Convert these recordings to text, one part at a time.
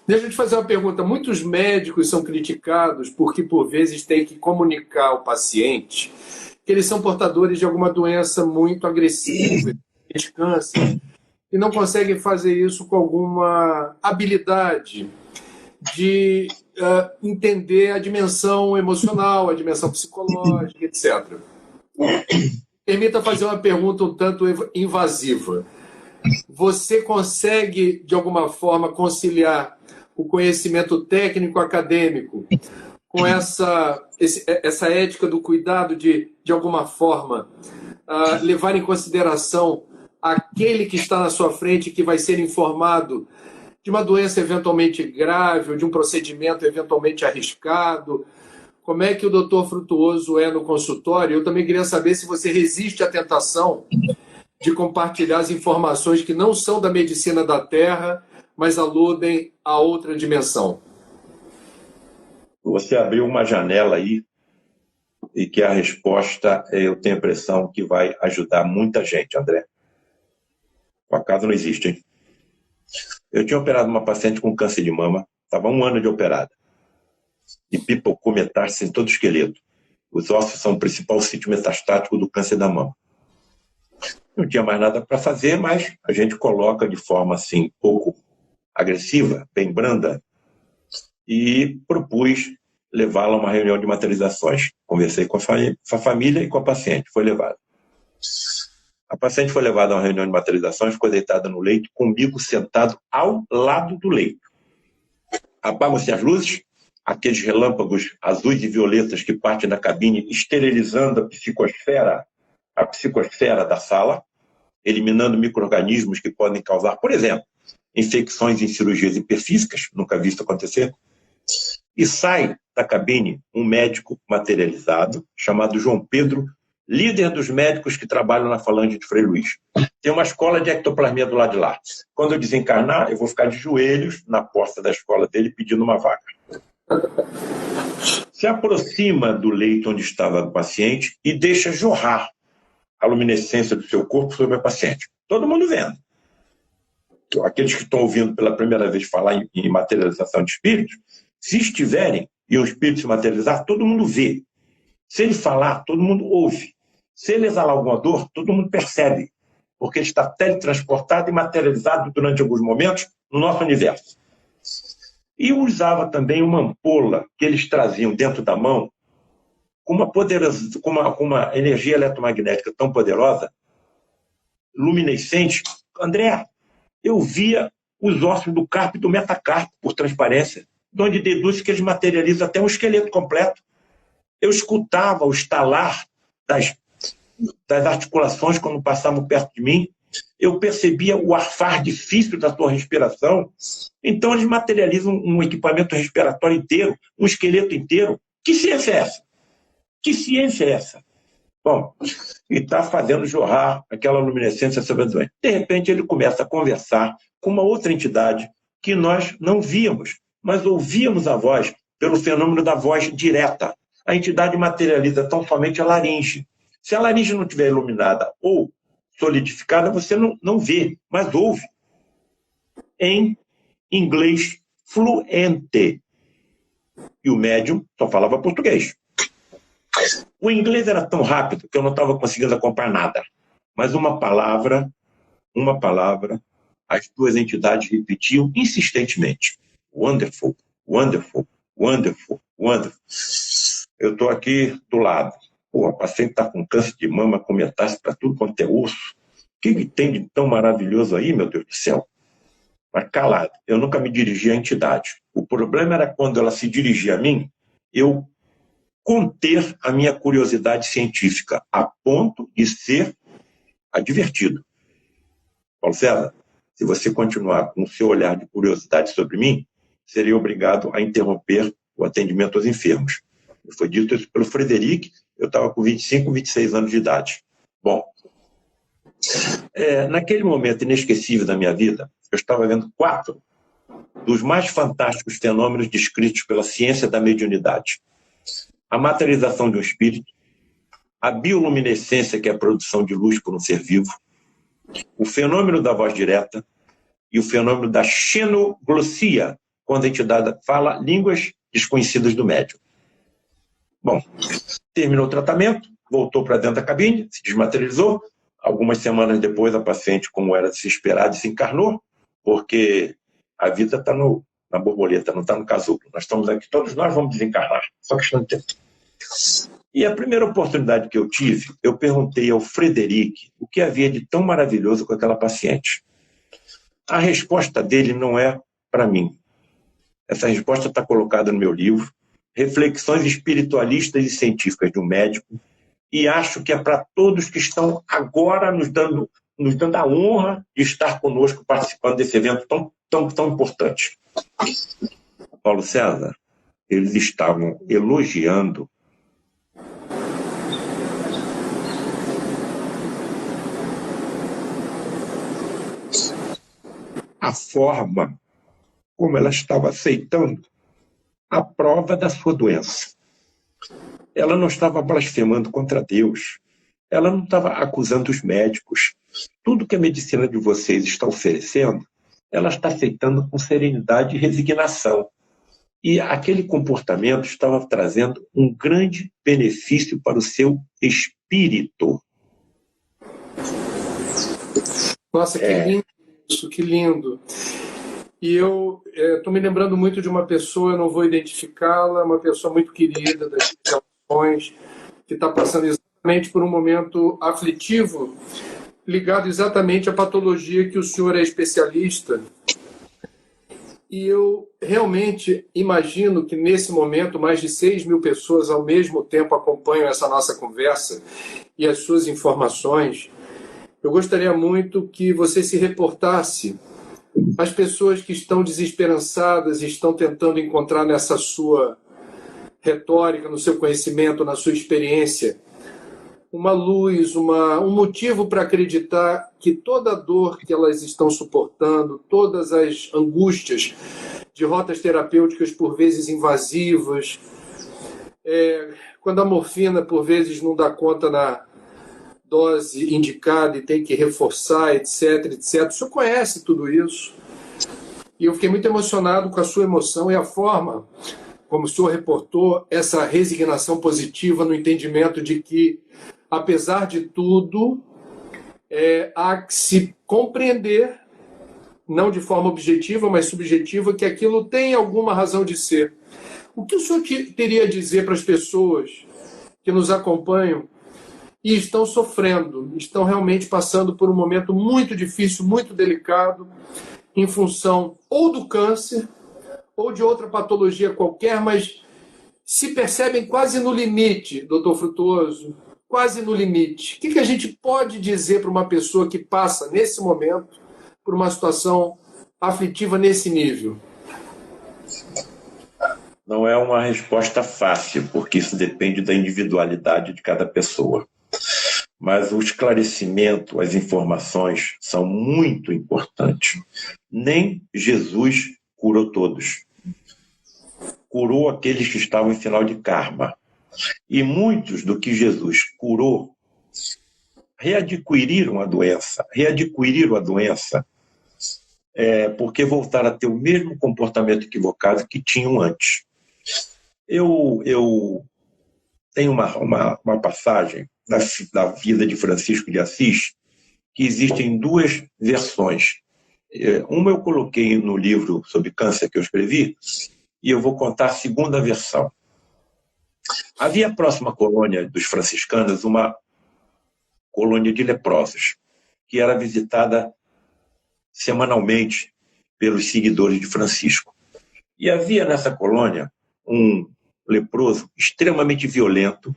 Deixa eu te fazer uma pergunta. Muitos médicos são criticados porque, por vezes, têm que comunicar ao paciente que eles são portadores de alguma doença muito agressiva, de câncer, e não conseguem fazer isso com alguma habilidade de entender a dimensão emocional, a dimensão psicológica, etc. Permita fazer uma pergunta um tanto invasiva. Você consegue, de alguma forma, conciliar o conhecimento técnico acadêmico com essa ética do cuidado de alguma forma, levar em consideração aquele que está na sua frente, que vai ser informado de uma doença eventualmente grave ou de um procedimento eventualmente arriscado? Como é que o doutor Frutuoso é no consultório? Eu também queria saber se você resiste à tentação de compartilhar as informações que não são da medicina da Terra, mas aludem a outra dimensão. Você abriu uma janela aí e que a resposta, eu tenho a impressão que vai ajudar muita gente, André. O acaso não existe, hein? Eu tinha operado uma paciente com câncer de mama, estava 1 ano de operada, e pipocou metástase em todo o esqueleto. Os ossos são o principal sítio metastático do câncer da mama. Não tinha mais nada para fazer, mas a gente coloca de forma assim, pouco agressiva, bem branda, e propus levá-la a uma reunião de materializações. Conversei com a família e com a paciente, foi levada. A paciente foi levada a uma reunião de materializações, ficou deitada no leito, comigo sentado ao lado do leito. Apagam-se as luzes, aqueles relâmpagos azuis e violetas que partem da cabine, esterilizando a psicosfera da sala, eliminando micro-organismos que podem causar, por exemplo, infecções em cirurgias hiperfísicas, nunca vi isso acontecer. E sai da cabine um médico materializado, chamado João Pedro, líder dos médicos que trabalham na falange de Frei Luís. Tem uma escola de ectoplasmia do lado de lá. Quando eu desencarnar, eu vou ficar de joelhos na porta da escola dele pedindo uma vaga. Se aproxima do leito onde estava o paciente e deixa jorrar a luminescência do seu corpo sobre a paciente. Todo mundo vendo. Aqueles que estão ouvindo pela primeira vez falar em materialização de espíritos, se estiverem e o espírito se materializar, todo mundo vê. Se ele falar, todo mundo ouve. Se ele exalar alguma dor, todo mundo percebe, porque ele está teletransportado e materializado durante alguns momentos no nosso universo. E usava também uma ampola que eles traziam dentro da mão, com uma energia eletromagnética tão poderosa, luminescente. André, eu via os ossos do carpo e do metacarpo por transparência, de onde deduz que eles materializam até um esqueleto completo. Eu escutava o estalar das articulações quando passavam perto de mim. Eu percebia o arfar difícil da sua respiração. Então eles materializam um equipamento respiratório inteiro, um esqueleto inteiro. Que ciência é essa? Que ciência é essa? Bom, e está fazendo jorrar aquela luminescência sobre a doença. De repente ele começa a conversar com uma outra entidade que nós não víamos, mas ouvíamos a voz pelo fenômeno da voz direta. A entidade materializa tão somente a laringe. Se a laringe não estiver iluminada ou solidificada, você não vê, mas ouve. Em inglês fluente. E o médium só falava português. O inglês era tão rápido que eu não estava conseguindo acompanhar nada. Mas uma palavra, as duas entidades repetiam insistentemente. Wonderful, wonderful, wonderful, wonderful. Eu estou aqui do lado. Pô, a paciente está com câncer de mama, com metástase para tudo quanto é osso. O que tem de tão maravilhoso aí, meu Deus do céu? Mas calado, eu nunca me dirigi à entidade. O problema era quando ela se dirigia a mim, eu conter a minha curiosidade científica a ponto de ser advertido. Paulo César, se você continuar com o seu olhar de curiosidade sobre mim, seria obrigado a interromper o atendimento aos enfermos. Foi dito isso pelo Frederic, eu estava com 25, 26 anos de idade. Bom, naquele momento inesquecível da minha vida, eu estava vendo 4 dos mais fantásticos fenômenos descritos pela ciência da mediunidade. A materialização de um espírito, a bioluminescência, que é a produção de luz por um ser vivo, o fenômeno da voz direta, e o fenômeno da xenoglossia, quando a entidade fala línguas desconhecidas do médium. Bom, terminou o tratamento, voltou para dentro da cabine, se desmaterializou. Algumas semanas depois, a paciente, como era de se esperar, desencarnou, porque a vida está na borboleta, não está no casulo. Nós estamos aqui, todos nós vamos desencarnar, só questão de tempo. E a primeira oportunidade que eu tive, eu perguntei ao Frederic o que havia de tão maravilhoso com aquela paciente. A resposta dele não é para mim. Essa resposta está colocada no meu livro, Reflexões Espiritualistas e Científicas de um Médico, e acho que é para todos que estão agora nos dando a honra de estar conosco participando desse evento tão importante. Paulo César, eles estavam elogiando a forma como ela estava aceitando a prova da sua doença. Ela não estava blasfemando contra Deus. Ela não estava acusando os médicos. Tudo que a medicina de vocês está oferecendo, ela está aceitando com serenidade e resignação. E aquele comportamento estava trazendo um grande benefício para o seu espírito. Nossa, que lindo isso, que lindo. E eu estou me lembrando muito de uma pessoa, eu não vou identificá-la, uma pessoa muito querida das relações, que está passando exatamente por um momento aflitivo, ligado exatamente à patologia que o senhor é especialista. E eu realmente imagino que nesse momento mais de 6.000 pessoas ao mesmo tempo acompanham essa nossa conversa e as suas informações. Eu gostaria muito que você se reportasse às pessoas que estão desesperançadas e estão tentando encontrar nessa sua retórica, no seu conhecimento, na sua experiência, uma luz, um motivo para acreditar que toda a dor que elas estão suportando, todas as angústias de rotas terapêuticas por vezes invasivas, quando a morfina por vezes não dá conta na dose indicada e tem que reforçar, etc, etc. O senhor conhece tudo isso. E eu fiquei muito emocionado com a sua emoção e a forma como o senhor reportou essa resignação positiva no entendimento de que, apesar de tudo, há que se compreender, não de forma objetiva, mas subjetiva, que aquilo tem alguma razão de ser. O que o senhor teria a dizer para as pessoas que nos acompanham e estão sofrendo, estão realmente passando por um momento muito difícil, muito delicado, em função ou do câncer ou de outra patologia qualquer, mas se percebem quase no limite, doutor Frutuoso, quase no limite. O que a gente pode dizer para uma pessoa que passa, nesse momento, por uma situação aflitiva nesse nível? Não é uma resposta fácil, porque isso depende da individualidade de cada pessoa. Mas o esclarecimento, as informações são muito importantes. Nem Jesus curou todos. Curou aqueles que estavam em final de karma. E muitos do que Jesus curou readquiriram a doença. Porque voltaram a ter o mesmo comportamento equivocado que tinham antes. Eu tenho uma passagem da vida de Francisco de Assis que existem duas versões. Uma eu coloquei no livro sobre câncer que eu escrevi e eu vou contar a segunda versão. Havia a próxima colônia dos franciscanos uma colônia de leprosos que era visitada semanalmente pelos seguidores de Francisco. E havia nessa colônia um leproso extremamente violento,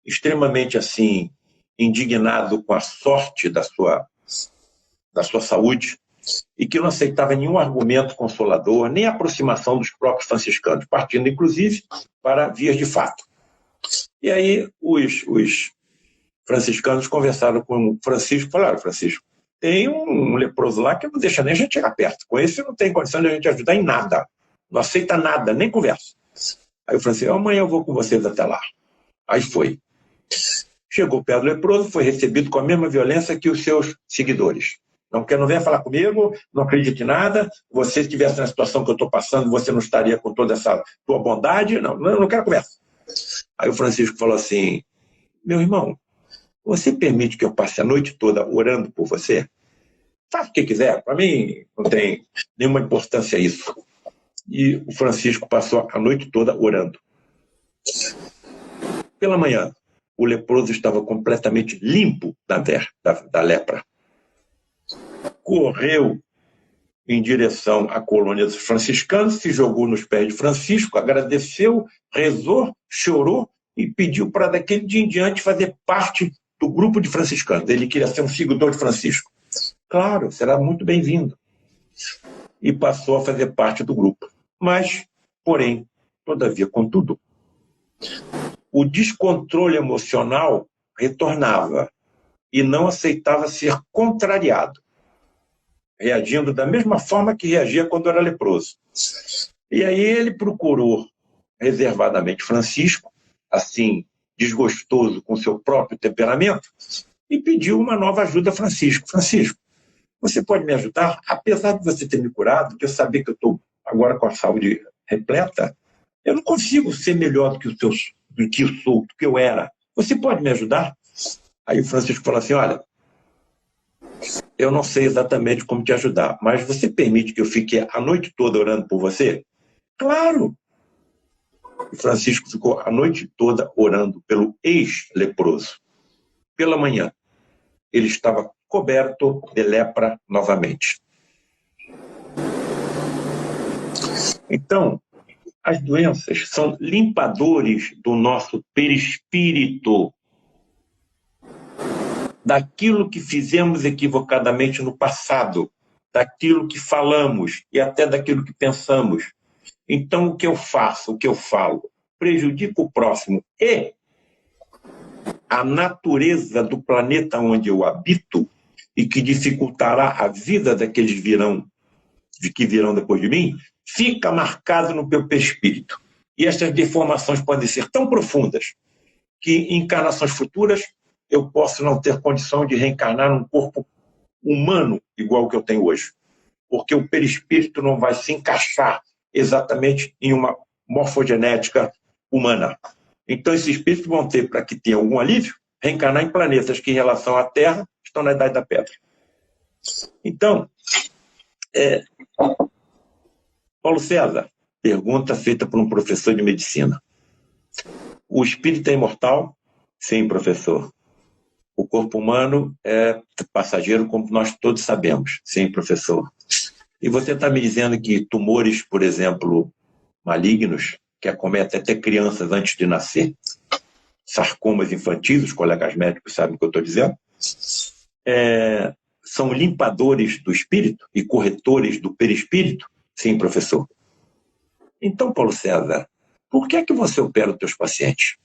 extremamente assim indignado com a sorte da sua saúde e que não aceitava nenhum argumento consolador, nem aproximação dos próprios franciscanos, partindo inclusive para vias de fato. E aí os franciscanos conversaram com Francisco e falaram: Francisco, tem um leproso lá que não deixa nem a gente chegar perto. Com esse não tem condição de a gente ajudar em nada. Não aceita nada, nem conversa. Aí o Francisco: amanhã eu vou com vocês até lá. Aí foi. Chegou perto do leproso, foi recebido com a mesma violência que os seus seguidores. Não venha falar comigo, não acredite em nada. Você, se estivesse na situação que eu estou passando, você não estaria com toda essa tua bondade. Não quero conversa. Aí o Francisco falou assim, meu irmão, você permite que eu passe a noite toda orando por você? Faça o que quiser, para mim não tem nenhuma importância isso. E o Francisco passou a noite toda orando. Pela manhã, o leproso estava completamente limpo da lepra. Correu em direção à colônia dos franciscanos, se jogou nos pés de Francisco, agradeceu, rezou, chorou e pediu para daquele dia em diante fazer parte do grupo de franciscanos. Ele queria ser um seguidor de Francisco. Claro, será muito bem-vindo. E passou a fazer parte do grupo. Mas, porém, todavia, contudo, o descontrole emocional retornava e não aceitava ser contrariado, reagindo da mesma forma que reagia quando era leproso. E aí ele procurou reservadamente Francisco, assim, desgostoso com seu próprio temperamento, e pediu uma nova ajuda a Francisco. Francisco, você pode me ajudar? Apesar de você ter me curado, de eu saber que eu estou agora com a saúde repleta, eu não consigo ser melhor do que do que eu era. Você pode me ajudar? Aí o Francisco falou assim, olha, eu não sei exatamente como te ajudar, mas você permite que eu fique a noite toda orando por você? Claro! O Francisco ficou a noite toda orando pelo ex-leproso. Pela manhã, ele estava coberto de lepra novamente. Então, as doenças são limpadores do nosso perispírito, daquilo que fizemos equivocadamente no passado, daquilo que falamos e até daquilo que pensamos. Então, o que eu faço, o que eu falo, prejudica o próximo e a natureza do planeta onde eu habito e que dificultará a vida daqueles que virão depois de mim, fica marcado no meu perispírito. E essas deformações podem ser tão profundas que em encarnações futuras eu posso não ter condição de reencarnar num corpo humano igual que eu tenho hoje. Porque o perispírito não vai se encaixar exatamente em uma morfogenética humana. Então, esses espíritos vão ter, para que tenha algum alívio, reencarnar em planetas que, em relação à Terra, estão na Idade da Pedra. Então, Paulo César, pergunta feita por um professor de medicina. O espírito é imortal? Sim, professor. O corpo humano é passageiro, como nós todos sabemos. Sim, professor. E você está me dizendo que tumores, por exemplo, malignos, que acometem até crianças antes de nascer, sarcomas infantis, os colegas médicos sabem o que eu estou dizendo, são limpadores do espírito e corretores do perispírito? Sim, professor. Então, Paulo César, por que é que você opera os teus pacientes?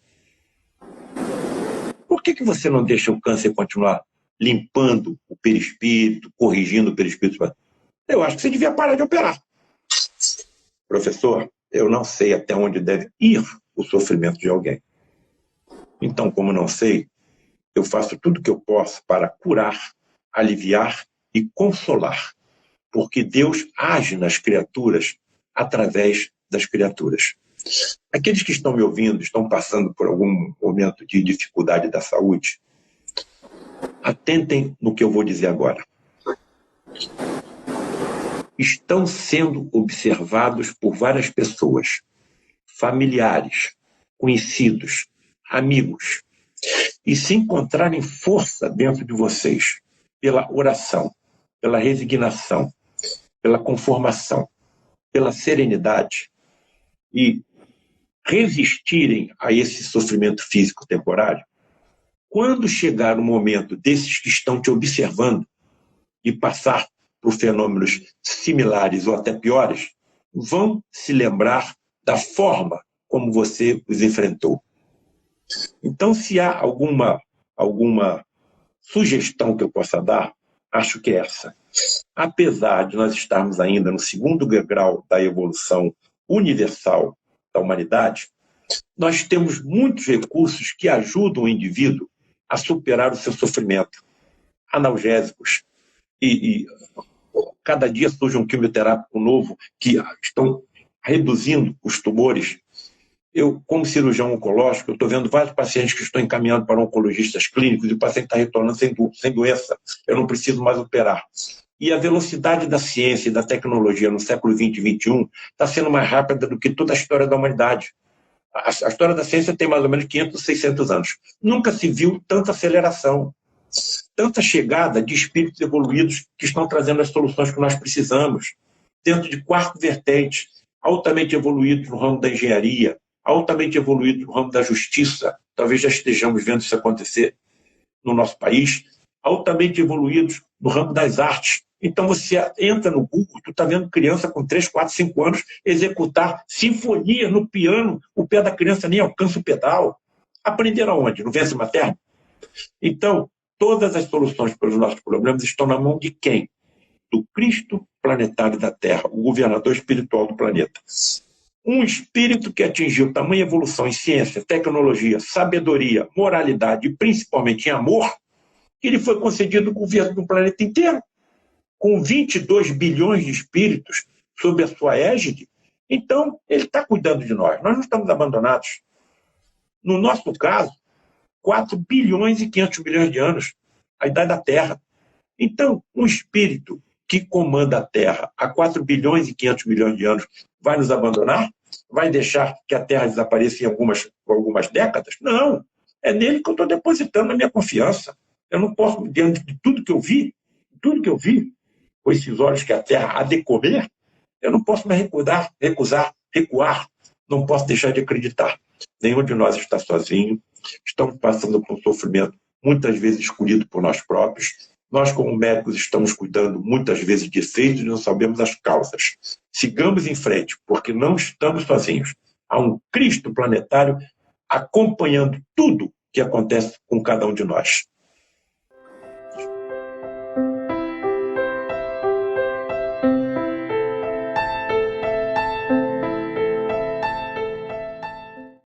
Por que você não deixa o câncer continuar limpando o perispírito, corrigindo o perispírito? Eu acho que você devia parar de operar. Professor, eu não sei até onde deve ir o sofrimento de alguém. Então, como não sei, eu faço tudo o que eu posso para curar, aliviar e consolar. Porque Deus age nas criaturas através das criaturas. Aqueles que estão me ouvindo, estão passando por algum momento de dificuldade da saúde, atentem no que eu vou dizer agora. Estão sendo observados por várias pessoas, familiares, conhecidos, amigos, e se encontrarem força dentro de vocês, pela oração, pela resignação, pela conformação, pela serenidade, e resistirem a esse sofrimento físico temporário, quando chegar o momento desses que estão te observando e passar por fenômenos similares ou até piores, vão se lembrar da forma como você os enfrentou. Então, se há alguma sugestão que eu possa dar, acho que é essa. Apesar de nós estarmos ainda no segundo grau da evolução universal da humanidade, nós temos muitos recursos que ajudam o indivíduo a superar o seu sofrimento. Analgésicos, e cada dia surge um quimioterápico novo que estão reduzindo os tumores. Eu, como cirurgião oncológico, estou vendo vários pacientes que estão encaminhando para oncologistas clínicos e o paciente está retornando sem doença. Eu não preciso mais operar. E a velocidade da ciência e da tecnologia no século XX e XXI está sendo mais rápida do que toda a história da humanidade. A história da ciência tem mais ou menos 500, 600 anos. Nunca se viu tanta aceleração, tanta chegada de espíritos evoluídos que estão trazendo as soluções que nós precisamos, dentro de 4 vertentes, altamente evoluídos no ramo da engenharia, altamente evoluídos no ramo da justiça, talvez já estejamos vendo isso acontecer no nosso país, altamente evoluídos no ramo das artes. Então você entra no Google, tu está vendo criança com 3, 4, 5 anos executar sinfonia no piano, o pé da criança nem alcança o pedal. Aprender aonde? No ventre materno? Então, todas as soluções para os nossos problemas estão na mão de quem? Do Cristo planetário da Terra, o governador espiritual do planeta. Um espírito que atingiu tamanha evolução em ciência, tecnologia, sabedoria, moralidade e principalmente em amor, que ele foi concedido o governo do planeta inteiro, com 22 bilhões de espíritos sob a sua égide. Então, ele está cuidando de nós. Nós não estamos abandonados. No nosso caso, 4 bilhões e 500 milhões de anos, a idade da Terra. Então, um espírito que comanda a Terra há 4 bilhões e 500 milhões de anos vai nos abandonar? Vai deixar que a Terra desapareça em algumas décadas? Não. É nele que eu estou depositando a minha confiança. Eu não posso, diante de tudo que eu vi, com esses olhos que a Terra há de comer, eu não posso me recuar, não posso deixar de acreditar. Nenhum de nós está sozinho, estamos passando por um sofrimento muitas vezes escolhido por nós próprios. Nós, como médicos, estamos cuidando muitas vezes de efeitos e não sabemos as causas. Sigamos em frente, porque não estamos sozinhos. Há um Cristo planetário acompanhando tudo que acontece com cada um de nós.